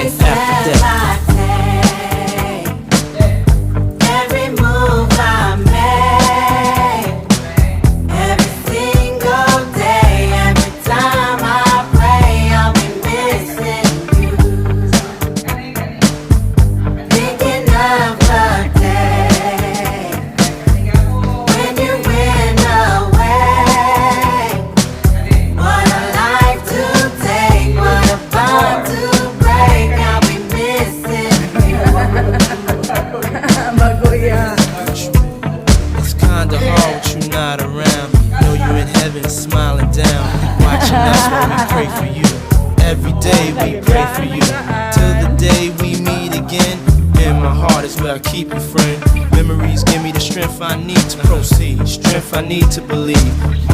life after death. Every move I make, every single day, every time I pray, I'll be missing you. Thinking of the day when you went away. What a life to take, what a bond to break. I'll be missing It's kinda hard with you not around. Know you in heaven smiling down, watching us while we pray for you. Every day we pray for you, till the day we meet again. In my heart is where I keep you, friend. Memories give me the strength I need to proceed, strength I need to believe.